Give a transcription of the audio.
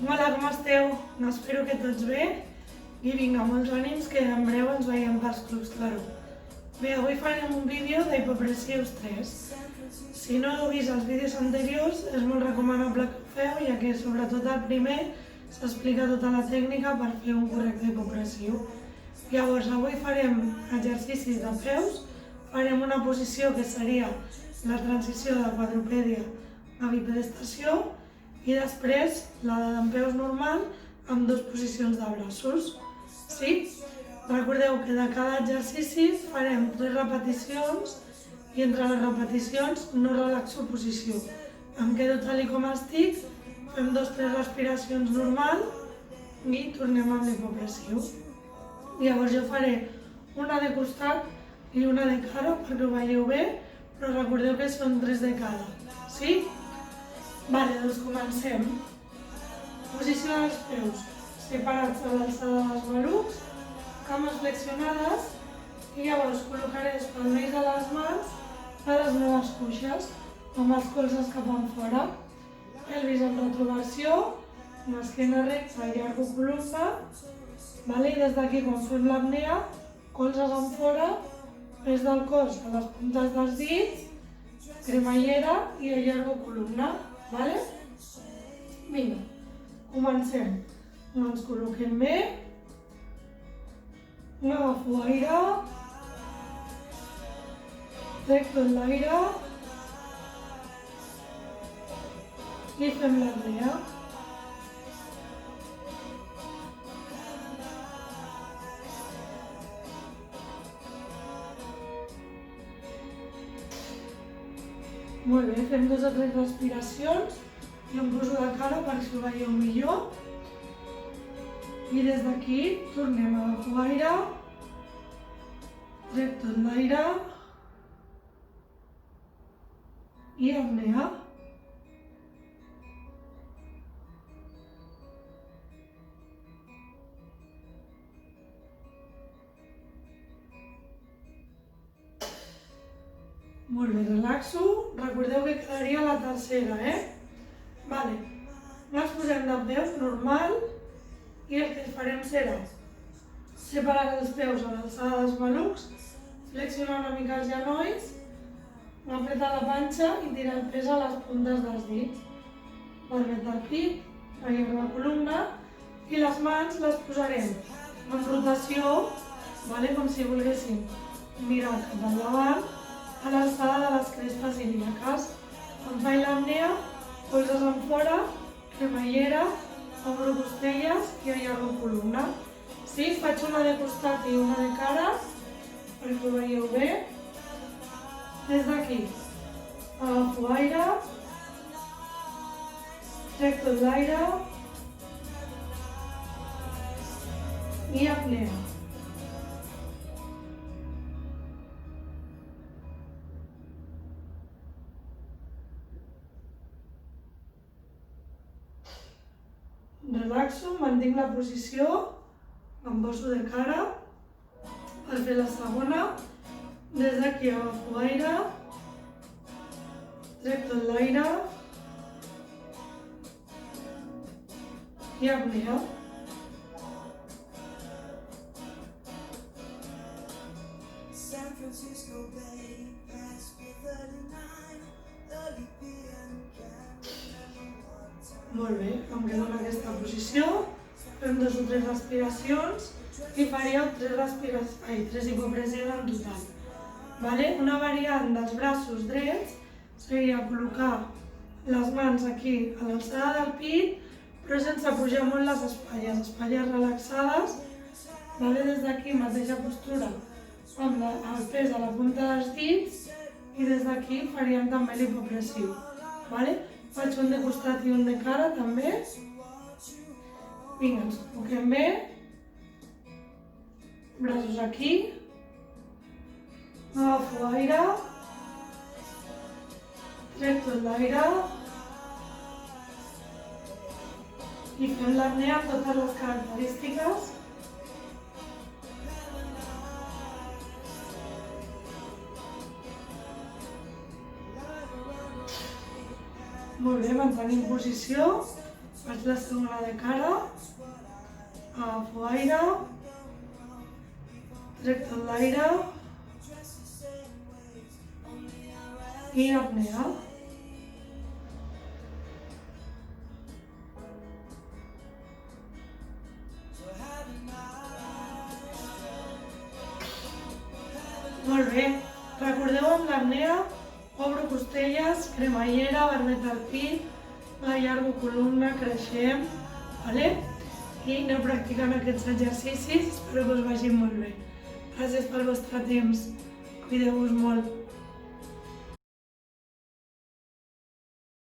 Hola, com esteu? Espero que tots bé i vinga, molts ànims que en breu ens veiem pels clubs Claró. Bé, avui farem un vídeo d'hipopressius 3. Si no heu vist els vídeos anteriors, és molt recomanable que ho feu, ja que sobretot al primer s'explica tota la tècnica per fer un correcte hipopressiu. Llavors, avui farem exercicis de peus, farem una posició que seria la transició de quadrupèdia a bipedestació i després la de dempeus normal amb dues posicions de braços. Sí? Recordeu que de cada exercici farem 3 repeticions i entre les repeticions no relaxo posició. Em quedo tal com estic, fem 2-3 respiracions normal i tornem amb l'hipopressiu. Llavors jo faré una de costat i una de cara perquè ho veieu bé, però recordeu que són 3 de cada. Sí? Vale, doncs comencem. Posició dels peus, separats a l'alçada dels malucs, cames flexionades i llavors col·locaré els palmells de les mans a les meves cuixes, amb els colzes cap enfora. Pelvis en retroversió, amb esquena recta i llargo columna. I des d'aquí, quan fem l'apnea, colzes enfora, pes del cos a les puntes dels dits, cremallera i llargo columna. Vinga, comencem. Ens col·loquem bé. Agafo aire. Trec tot l'aire. I fem l'apnea. Molt bé, fem 2 o 3 respiracions i em poso de cara perquè ho veieu millor. I des d'aquí tornem a agafar aire, trec tot l'aire i apnea. Molt bé, relaxo. Recordeu que quedaria la tercera, Vale. Ens posem de peus normal i el que farem serà separar els peus a l'alçada dels malucs, flexionar una mica els genolls, apretar la panxa i tirar el pes a les puntes dels dits. Barbet del pit, allargar la columna i les mans les posarem en rotació, com si volguéssim mirar cap endavant, a l'alçada de les crespes ilíaques. Quan faig l'apnea, colzes enfora, cremallera, obro costelles i allargo columna. Sí, faig una de costat i una de cara, perquè ho veieu bé. Des d'aquí, agafo aire, trec tot l'aire i apnea. Relaxo, mantinc la posició, em poso de cara per fer la segona. Des d'aquí agafo aire, trec tot l'aire i apnea. Molt bé, em quedo en aquesta posició, fem 2 o 3 respiracions i faríeu 3 hipopressius en total. Una variant dels braços drets seria col·locar les mans aquí a l'alçada del pit, però sense pujar molt les espatlles relaxades. Des d'aquí, mateixa postura, amb el pes a la punta dels dits i des d'aquí faríem també l'hipopressiu. Faig un de costat i un de cara també. Vinga, ens col·loquem bé. Braços aquí. Agafo aire. Trec tot l'aire. I fem l'apnea amb totes les característiques. Molt bé, mantenim posició. Faig la segona de cara, agafo aire, trec tot l'aire i apnea. Molt bé, recordeu amb l'apnea, obro costelles, cremallera, barbeta al pit, l'allargo columna, creixem, vale? I aneu practicant aquests exercicis, espero que us vagin molt bé. Gràcies pel vostre temps, cuideu-vos molt.